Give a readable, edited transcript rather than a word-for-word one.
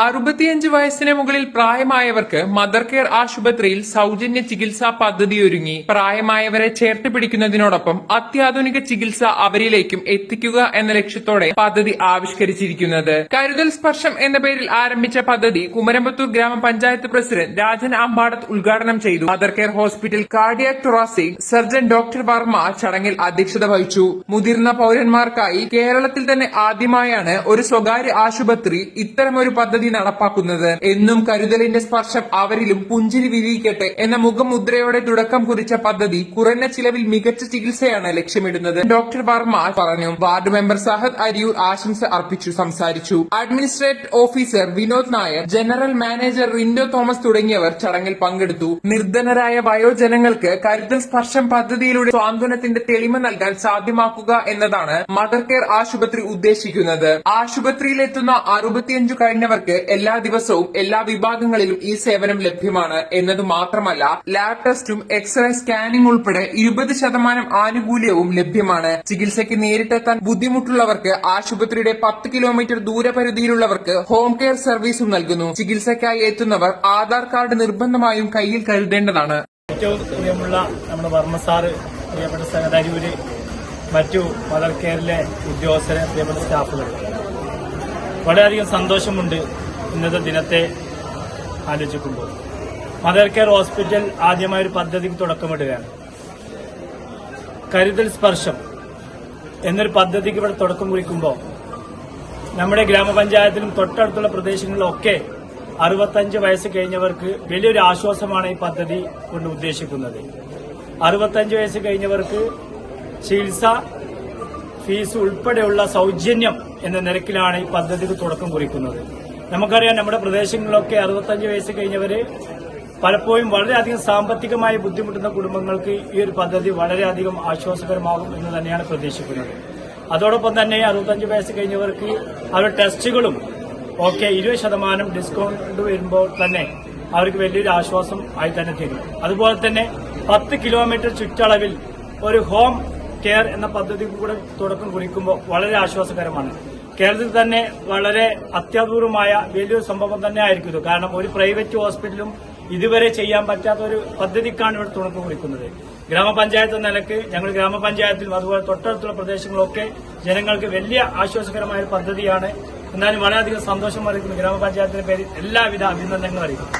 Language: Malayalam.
65 വയസ്സിന് മുകളിൽ പ്രായമായവർക്ക് മദർ കെയർ ആശുപത്രിയിൽ സൗജന്യ ചികിത്സാ പദ്ധതിയൊരുങ്ങി. പ്രായമായവരെ ചേർത്ത് പിടിക്കുന്നതിനോടൊപ്പം അത്യാധുനിക ചികിത്സ അവരിലേക്കും എത്തിക്കുക എന്ന ലക്ഷ്യത്തോടെ പദ്ധതി ആവിഷ്കരിച്ചിരിക്കുന്നത്. കരുതൽ സ്പർശം എന്ന പേരിൽ ആരംഭിച്ച പദ്ധതി കുമരമ്പത്തൂർ ഗ്രാമപഞ്ചായത്ത് പ്രസിഡന്റ് രാജൻ അമ്പാടത്ത് ഉദ്ഘാടനം ചെയ്തു. Mother care hospital cardiac thoracic surgeon doctor Varma ചടങ്ങിൽ അധ്യക്ഷത വഹിച്ചു. മുതിർന്ന പൌരന്മാർക്കായി കേരളത്തിൽ തന്നെ ആദ്യമായാണ് ഒരു സ്വകാര്യ ആശുപത്രി ഇത്തരമൊരു പദ്ധതി നടപ്പാക്കുന്നത്. എന്നും കരുതലിന്റെ സ്പർശം അവരിലും പുഞ്ചിരി വിരിയിക്കട്ടെ എന്ന മുഖമുദ്രയോടെ തുടക്കം കുറിച്ച പദ്ധതി കുറഞ്ഞ ചിലവിൽ മികച്ച ചികിത്സയാണ് ലക്ഷ്യമിടുന്നത്. ഡോക്ടർ വർമ്മ പറഞ്ഞു. വാർഡ് മെമ്പർ സഹദ് അരിയൂർ ആശംസ അർപ്പിച്ചു സംസാരിച്ചു. Administrative officer Vinod Nair, general manager Rindo Thomas തുടങ്ങിയവർ ചടങ്ങിൽ പങ്കെടുത്തു. നിർധനരായ വയോജനങ്ങൾക്ക് കരുതൽ സ്പർശം പദ്ധതിയിലൂടെ സ്വാന്തനത്തിന്റെ തെളിമ നൽകാൻ സാധ്യമാക്കുക എന്നതാണ് മദർ കെയർ ആശുപത്രി ഉദ്ദേശിക്കുന്നത്. ആശുപത്രിയിലെത്തുന്ന 65 കഴിഞ്ഞവർക്ക് എല്ലാ ദിവസവും എല്ലാ വിഭാഗങ്ങളിലും ഈ സേവനം ലഭ്യമാണ് എന്നത് മാത്രമല്ല, ലാബ് ടെസ്റ്റും എക്സ്റേ സ്കാനിംഗ് ഉൾപ്പെടെ 20% ആനുകൂല്യവും ലഭ്യമാണ്. ചികിത്സയ്ക്ക് നേരിട്ടെത്താൻ ബുദ്ധിമുട്ടുള്ളവർക്ക് ആശുപത്രിയുടെ 10 കിലോമീറ്റർ ദൂരപരിധിയിലുള്ളവർക്ക് ഹോം കെയർ സർവീസും നൽകുന്നു. ചികിത്സയ്ക്കായി എത്തുന്നവർ ആധാർ കാർഡ് നിർബന്ധമായും കയ്യിൽ കരുതേണ്ടതാണ്. ഏറ്റവും പ്രിയമുള്ള നമ്മുടെ വർമ്മ സാറ്, പ്രിയപ്പെട്ട സഹദാരിയൂര്, മറ്റു മദർ കെയറിലെ ഉദ്യോഗസ്ഥരെ, പ്രിയപ്പെട്ട സ്റ്റാഫുകൾ, വളരെയധികം സന്തോഷമുണ്ട് ഇന്നത്തെ ദിനത്തെ ആലോചിക്കുമ്പോൾ. മദർ കെയർ ഹോസ്പിറ്റൽ ആദ്യമായ ഒരു പദ്ധതിക്ക് തുടക്കമിടുകയാണ്. കരുതൽ സ്പർശം എന്നൊരു പദ്ധതിക്ക് ഇവിടെ തുടക്കം കുറിക്കുമ്പോൾ നമ്മുടെ ഗ്രാമപഞ്ചായത്തിലും തൊട്ടടുത്തുള്ള പ്രദേശങ്ങളിലൊക്കെ 65 വയസ്സ് കഴിഞ്ഞവർക്ക് വലിയൊരു ആശ്വാസമാണ് ഈ പദ്ധതി കൊണ്ട് ഉദ്ദേശിക്കുന്നത്. 65 വയസ്സ് കഴിഞ്ഞവർക്ക് ചികിത്സ ഫീസ് ഉൾപ്പെടെയുള്ള സൗജന്യം എന്ന നിരക്കിലാണ് ഈ പദ്ധതിക്ക് തുടക്കം കുറിക്കുന്നത്. നമുക്കറിയാം, നമ്മുടെ പ്രദേശങ്ങളിലൊക്കെ 65 വയസ്സ് കഴിഞ്ഞവര് പലപ്പോഴും വളരെയധികം സാമ്പത്തികമായി ബുദ്ധിമുട്ടുന്ന കുടുംബങ്ങൾക്ക് ഈ ഒരു പദ്ധതി വളരെയധികം ആശ്വാസകരമാകും എന്ന് തന്നെയാണ് പ്രതീക്ഷിക്കുന്നത്. അതോടൊപ്പം തന്നെ 65 വയസ്സ് കഴിഞ്ഞവർക്ക് അവരുടെ ടെസ്റ്റുകളും ഒക്കെ 20% ഡിസ്കൗണ്ട് വരുമ്പോൾ തന്നെ അവർക്ക് വലിയൊരു ആശ്വാസം ആയി തന്നെ തീരും. അതുപോലെ തന്നെ 10 കിലോമീറ്റർ ചുറ്റളവിൽ ഒരു ഹോം കെയർ എന്ന പദ്ധതിക്ക് കൂടെ തുടക്കം കുറിക്കുമ്പോൾ വളരെ ആശ്വാസകരമാണ്. കേരളത്തിൽ തന്നെ വളരെ അത്യപൂർവമായ വലിയൊരു സംഭവം തന്നെ ആയിരിക്കും ഇത്. കാരണം ഒരു പ്രൈവറ്റ് ഹോസ്പിറ്റലും ഇതുവരെ ചെയ്യാൻ പറ്റാത്ത ഒരു പദ്ധതിക്കാണ് ഇവിടെ തുടക്കം കുറിക്കുന്നത്. ഗ്രാമപഞ്ചായത്ത് നിലക്ക് ഞങ്ങൾ ഗ്രാമപഞ്ചായത്തിലും അതുപോലെ തൊട്ടടുത്തുള്ള പ്രദേശങ്ങളൊക്കെ ജനങ്ങൾക്ക് വലിയ ആശ്വാസകരമായ ഒരു പദ്ധതിയാണ്. എന്നാലും വളരെയധികം സന്തോഷം അറിയിക്കുന്നു. ഗ്രാമപഞ്ചായത്തിന്റെ പേരിൽ എല്ലാവിധ അഭിനന്ദനങ്ങളും അറിയിക്കുന്നു.